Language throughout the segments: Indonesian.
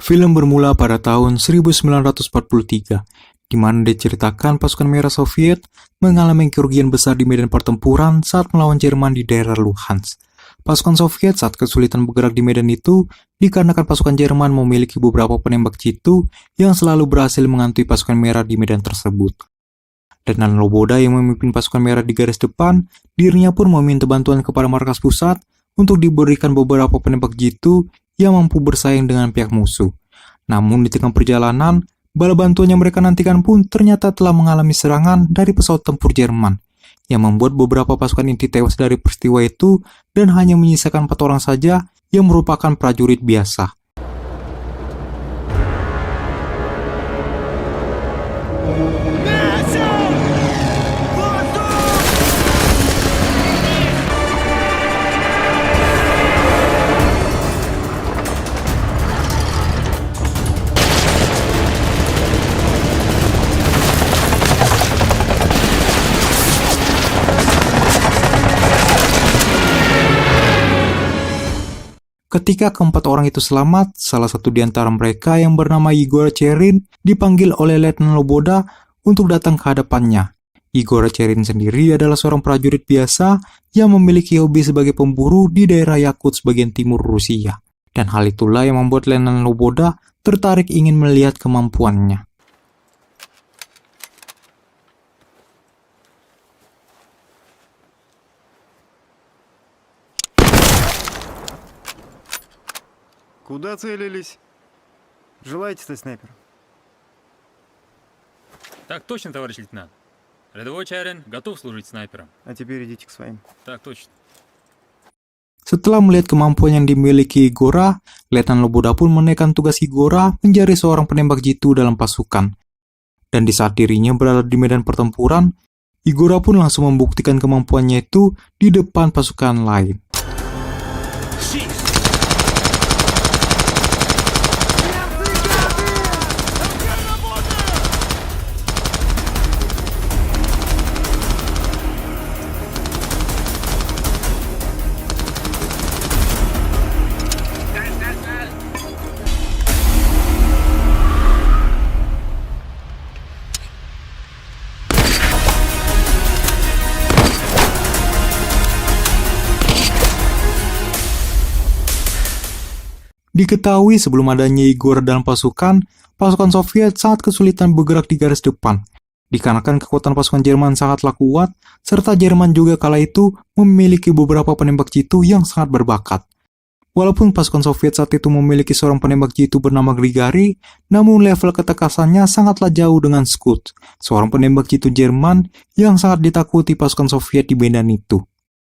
Film bermula pada tahun 1943, di mana diceritakan pasukan merah Soviet mengalami kerugian besar di medan pertempuran saat melawan Jerman di daerah Luhansk. Pasukan Soviet saat kesulitan bergerak di medan itu dikarenakan pasukan Jerman memiliki beberapa penembak jitu yang selalu berhasil menghantui pasukan merah di medan tersebut. Letnan Loboda yang memimpin pasukan merah di garis depan, dirinya pun meminta bantuan kepada markas pusat untuk diberikan beberapa penembak jitu yang mampu bersaing dengan pihak musuh. Namun di tengah perjalanan, bala bantuan yang mereka nantikan pun ternyata telah mengalami serangan dari pesawat tempur Jerman, yang membuat beberapa pasukan inti tewas dari peristiwa itu dan hanya menyisakan 4 orang saja yang merupakan prajurit biasa. Ketika keempat orang itu selamat, salah satu di antara mereka yang bernama Igor Cherin dipanggil oleh Letnan Loboda untuk datang ke hadapannya. Igor Cherin sendiri adalah seorang prajurit biasa yang memiliki hobi sebagai pemburu di daerah Yakutsk bagian timur Rusia. Dan hal itulah yang membuat Letnan Loboda tertarik ingin melihat kemampuannya. Куда целились? Желаете-то, снайпер? Так точно, товарищ лейтенант. Рядовой Чарин готов служить снайпером. А теперь идите к своим. Так точно. Setelah melihat kemampuan yang dimiliki Igora, Letnan Loboda pun menaikkan tugas Igora menjadi seorang penembak jitu dalam pasukan. Dan di saat dirinya berada di medan pertempuran, Igora pun langsung membuktikan kemampuannya itu di depan pasukan lain. Diketahui sebelum adanya Igor dalam pasukan Soviet sangat kesulitan bergerak di garis depan. Dikarenakan kekuatan pasukan Jerman sangatlah kuat, serta Jerman juga kala itu memiliki beberapa penembak jitu yang sangat berbakat. Walaupun pasukan Soviet saat itu memiliki seorang penembak jitu bernama Grigari, namun level ketekasannya sangatlah jauh dengan Skut, seorang penembak jitu Jerman yang sangat ditakuti pasukan Soviet di medan itu.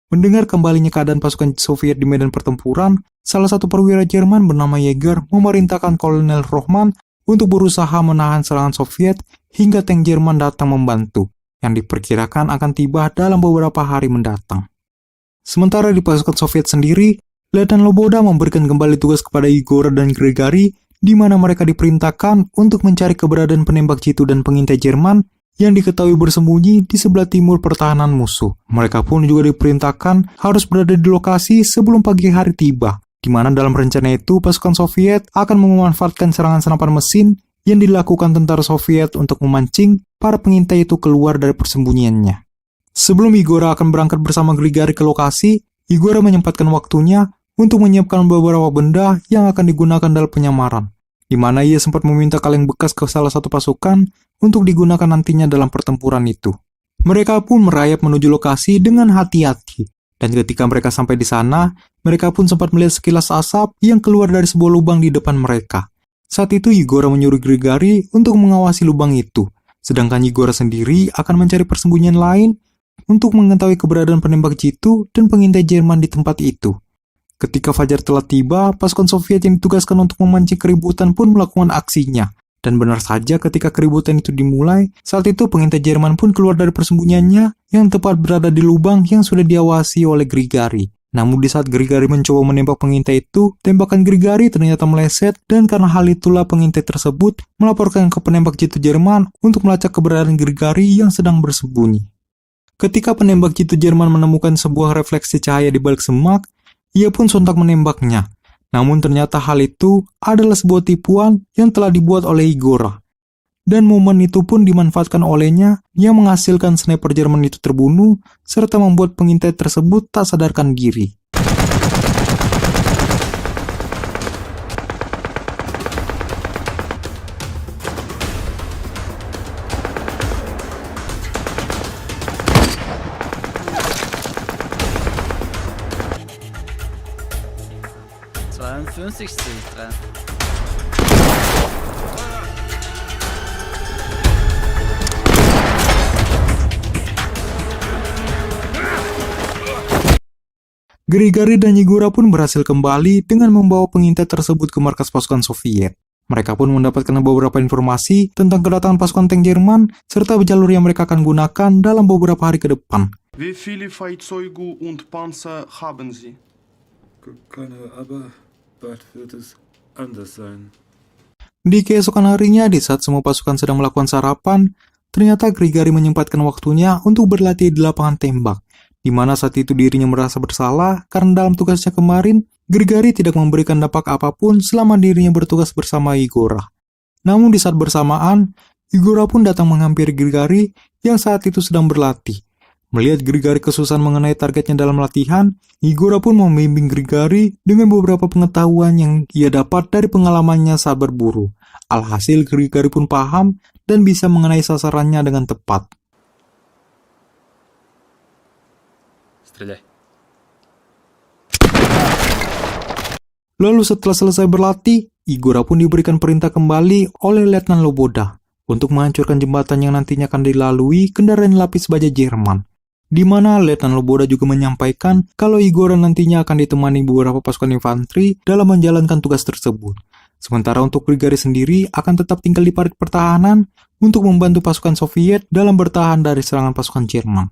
Mendengar kembalinya keadaan pasukan Soviet di medan pertempuran, salah satu perwira Jerman bernama Jäger memerintahkan Kolonel Rohman untuk berusaha menahan serangan Soviet hingga tank Jerman datang membantu, yang diperkirakan akan tiba dalam beberapa hari mendatang. Sementara di pasukan Soviet sendiri, Letnan Loboda memberikan kembali tugas kepada Igor dan Grigari, di mana mereka diperintahkan untuk mencari keberadaan penembak jitu dan pengintai Jerman yang diketahui bersembunyi di sebelah timur pertahanan musuh. Mereka pun juga diperintahkan harus berada di lokasi sebelum pagi hari tiba, di mana dalam rencana itu pasukan Soviet akan memanfaatkan serangan senapan mesin yang dilakukan tentara Soviet untuk memancing para pengintai itu keluar dari persembunyiannya. Sebelum Igora akan berangkat bersama Grigari ke lokasi, Igora menyempatkan waktunya untuk menyiapkan beberapa benda yang akan digunakan dalam penyamaran, di mana ia sempat meminta kaleng bekas ke salah satu pasukan untuk digunakan nantinya dalam pertempuran itu. Mereka pun merayap menuju lokasi dengan hati-hati, dan ketika mereka sampai di sana, mereka pun sempat melihat sekilas asap yang keluar dari sebuah lubang di depan mereka. Saat itu Igor menyuruh Grigari untuk mengawasi lubang itu, sedangkan Igor sendiri akan mencari persembunyian lain untuk mengetahui keberadaan penembak jitu dan pengintai Jerman di tempat itu. Ketika fajar telah tiba, pasukan Soviet yang ditugaskan untuk memancing keributan pun melakukan aksinya. Dan benar saja ketika keributan itu dimulai, saat itu pengintai Jerman pun keluar dari persembunyiannya yang tepat berada di lubang yang sudah diawasi oleh Grigari. Namun di saat Grigari mencoba menembak pengintai itu, tembakan Grigari ternyata meleset dan karena hal itulah pengintai tersebut melaporkan ke penembak jitu Jerman untuk melacak keberadaan Grigari yang sedang bersembunyi. Ketika penembak jitu Jerman menemukan sebuah refleksi cahaya di balik semak, ia pun sontak menembaknya. Namun ternyata hal itu adalah sebuah tipuan yang telah dibuat oleh Igora. Dan momen itu pun dimanfaatkan olehnya yang menghasilkan sniper Jerman itu terbunuh serta membuat pengintai tersebut tak sadarkan diri. Grigori dan Igora pun berhasil kembali dengan membawa pengintai tersebut ke markas pasukan Soviet. Mereka pun mendapatkan beberapa informasi tentang kedatangan pasukan tank Jerman serta jalur yang mereka akan gunakan dalam beberapa hari ke depan. Wie viele Fahrzeuge und Panzer haben Sie? Keine, aber bald wird es anders sein. Di keesokan harinya, di saat semua pasukan sedang melakukan sarapan, ternyata Grigori menyempatkan waktunya untuk berlatih di lapangan tembak, di mana saat itu dirinya merasa bersalah karena dalam tugasnya kemarin, Grigori tidak memberikan dampak apapun selama dirinya bertugas bersama Igora. Namun di saat bersamaan, Igora pun datang menghampiri Grigori yang saat itu sedang berlatih. Melihat Grigori kesusahan mengenai targetnya dalam latihan, Igora pun membimbing Grigori dengan beberapa pengetahuan yang ia dapat dari pengalamannya saat berburu. Alhasil Grigori pun paham dan bisa mengenai sasarannya dengan tepat. Стреляй. Lalu setelah selesai berlatih, Igora pun diberikan perintah kembali oleh Letnan Loboda untuk menghancurkan jembatan yang nantinya akan dilalui kendaraan lapis baja Jerman. Di mana Letnan Loboda juga menyampaikan kalau Igora nantinya akan ditemani beberapa pasukan infanteri dalam menjalankan tugas tersebut. Sementara untuk Grigori sendiri akan tetap tinggal di parit pertahanan untuk membantu pasukan Soviet dalam bertahan dari serangan pasukan Jerman.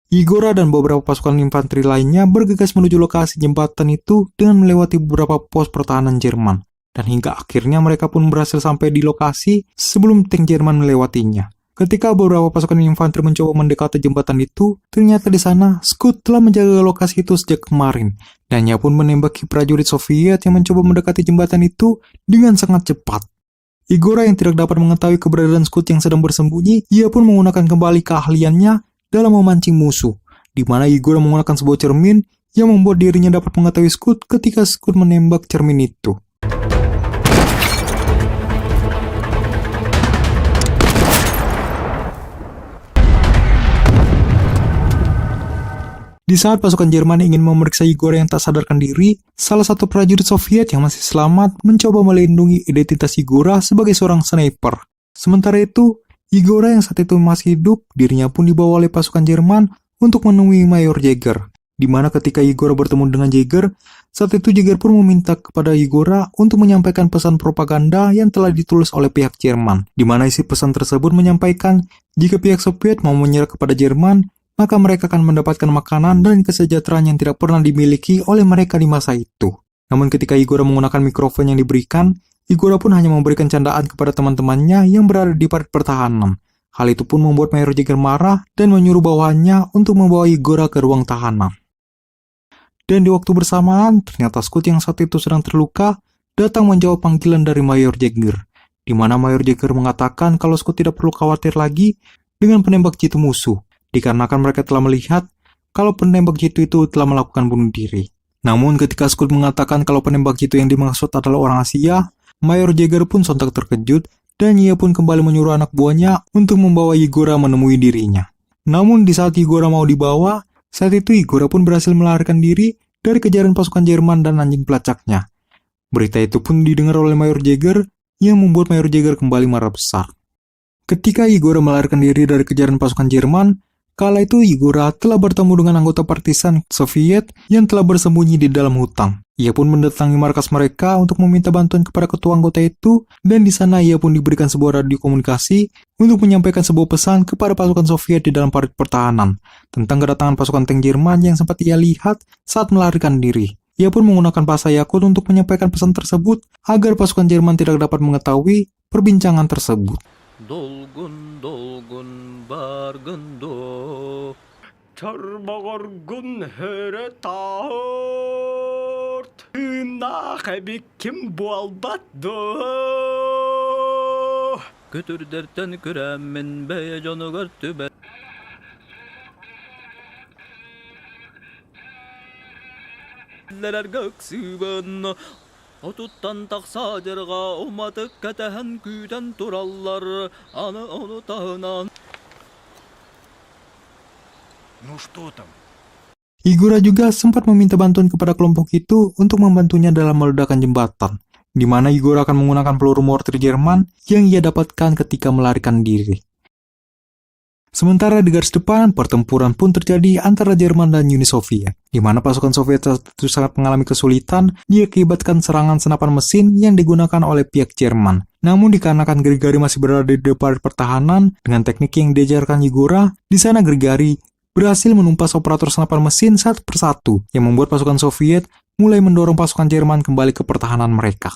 Igora dan beberapa pasukan infanteri lainnya bergegas menuju lokasi jembatan itu dengan melewati beberapa pos pertahanan Jerman. Dan hingga akhirnya mereka pun berhasil sampai di lokasi sebelum tank Jerman melewatinya. Ketika beberapa pasukan infanteri mencoba mendekati jembatan itu, ternyata di sana Scud telah menjaga lokasi itu sejak kemarin. Dan ia pun menembaki prajurit Soviet yang mencoba mendekati jembatan itu dengan sangat cepat. Igora yang tidak dapat mengetahui keberadaan Scud yang sedang bersembunyi, ia pun menggunakan kembali keahliannya dalam memancing musuh, di mana Igora menggunakan sebuah cermin yang membuat dirinya dapat mengetahui Scud ketika Scud menembak cermin itu. Di saat pasukan Jerman ingin memeriksa Igora yang tak sadarkan diri, salah satu prajurit Soviet yang masih selamat mencoba melindungi identitas Igora sebagai seorang sniper. Sementara itu, Igora yang saat itu masih hidup, dirinya pun dibawa oleh pasukan Jerman untuk menemui Mayor Jäger. Di mana ketika Igora bertemu dengan Jäger, saat itu Jäger pun meminta kepada Igora untuk menyampaikan pesan propaganda yang telah ditulis oleh pihak Jerman. Di mana isi pesan tersebut menyampaikan jika pihak Soviet mau menyerah kepada Jerman, maka mereka akan mendapatkan makanan dan kesejahteraan yang tidak pernah dimiliki oleh mereka di masa itu. Namun ketika Igora menggunakan mikrofon yang diberikan, Igora pun hanya memberikan candaan kepada teman-temannya yang berada di parit pertahanan. Hal itu pun membuat Mayor Jäger marah dan menyuruh bawahannya untuk membawa Igora ke ruang tahanan. Dan di waktu bersamaan, ternyata Scud yang saat itu sedang terluka datang menjawab panggilan dari Mayor Jäger, di mana Mayor Jäger mengatakan kalau Scud tidak perlu khawatir lagi dengan penembak jitu musuh, dikarenakan mereka telah melihat kalau penembak jitu itu telah melakukan bunuh diri. Namun ketika Scud mengatakan kalau penembak jitu yang dimaksud adalah orang Asia, Mayor Jäger pun sontak terkejut dan ia pun kembali menyuruh anak buahnya untuk membawa Igora menemui dirinya. Namun di saat Igora mau dibawa, saat itu Igora pun berhasil melarikan diri dari kejaran pasukan Jerman dan anjing pelacaknya. Berita itu pun didengar oleh Mayor Jäger yang membuat Mayor Jäger kembali marah besar. Ketika Igora melarikan diri dari kejaran pasukan Jerman, kala itu Igora telah bertemu dengan anggota partisan Soviet yang telah bersembunyi di dalam hutan. Ia pun mendatangi markas mereka untuk meminta bantuan kepada ketua anggota itu, dan di sana ia pun diberikan sebuah radio komunikasi untuk menyampaikan sebuah pesan kepada pasukan Soviet di dalam parit pertahanan tentang kedatangan pasukan tank Jerman yang sempat ia lihat saat melarikan diri. Ia pun menggunakan bahasa Yakut untuk menyampaikan pesan tersebut agar pasukan Jerman tidak dapat mengetahui perbincangan tersebut. Dolgun dolgun bargundo Terbagorgun höre tar Kim Götür dertten küremin be canı görtü be. Lerer göksübün Otuttan taksa derga umadık ketehen küden turallar anı onu tahınan. Ну что там? Igora juga sempat meminta bantuan kepada kelompok itu untuk membantunya dalam meledakkan jembatan, di mana Igor akan menggunakan peluru mortir Jerman yang ia dapatkan ketika melarikan diri. Sementara di garis depan, pertempuran pun terjadi antara Jerman dan Uni Soviet, di mana pasukan Soviet itu sangat mengalami kesulitan diakibatkan serangan senapan mesin yang digunakan oleh pihak Jerman. Namun dikarenakan Grigari masih berada di depan pertahanan, dengan teknik yang diajarkan Igora, di sana Grigari berhasil menumpas operator senapan mesin satu persatu, yang membuat pasukan Soviet mulai mendorong pasukan Jerman kembali ke pertahanan mereka.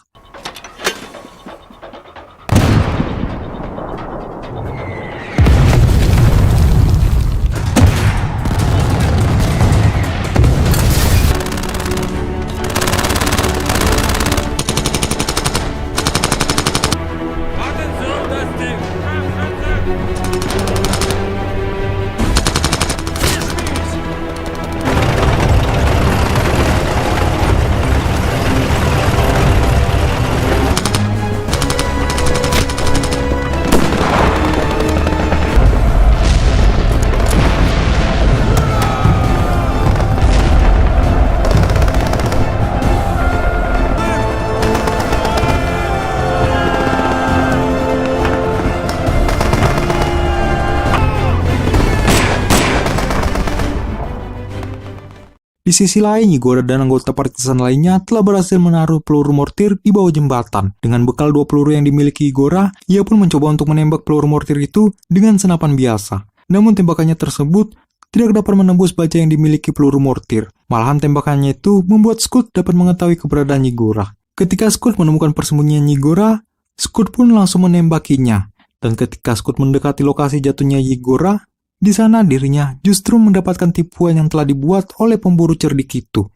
Di sisi lain, Igor dan anggota partisan lainnya telah berhasil menaruh peluru mortir di bawah jembatan. Dengan bekal 2 peluru yang dimiliki Igor, ia pun mencoba untuk menembak peluru mortir itu dengan senapan biasa. Namun tembakannya tersebut tidak dapat menembus baja yang dimiliki peluru mortir. Malahan tembakannya itu membuat Scud dapat mengetahui keberadaan Igor. Ketika Scud menemukan persembunyian Igor, Scud pun langsung menembakinya. Dan ketika Scud mendekati lokasi jatuhnya Igor, di sana dirinya justru mendapatkan tipuan yang telah dibuat oleh pemburu cerdik itu.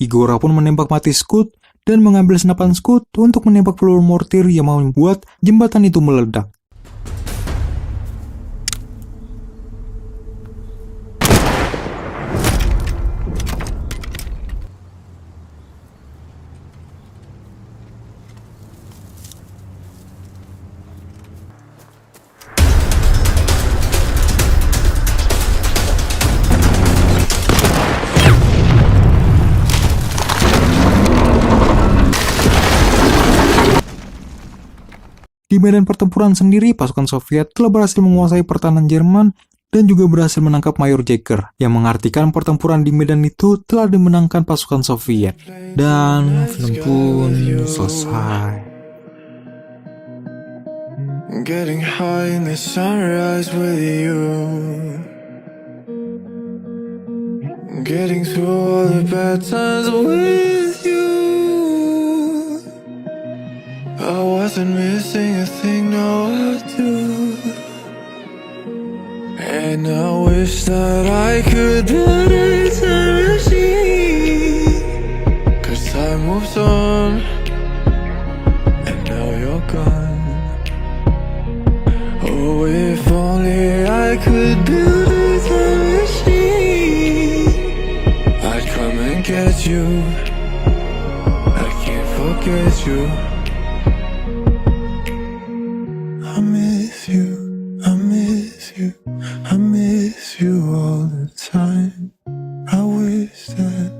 Igor pun menembak mati Scud dan mengambil senapan Scud untuk menembak peluru mortir yang membuat jembatan itu meledak. Di medan pertempuran sendiri, pasukan Soviet telah berhasil menguasai pertahanan Jerman dan juga berhasil menangkap Mayor Jäger, yang mengartikan pertempuran di medan itu telah dimenangkan pasukan Soviet. Dan film pun selesai. Getting high in the sunrise with you, getting through all the bad times with you. I wasn't missing a thing, now I do. And I wish that I could build a time machine, 'cause time moves on, and now you're gone. Oh, if only I could build a time machine, I'd come and get you. I can't forget you. I miss you, I miss you, I miss you all the time. I wish that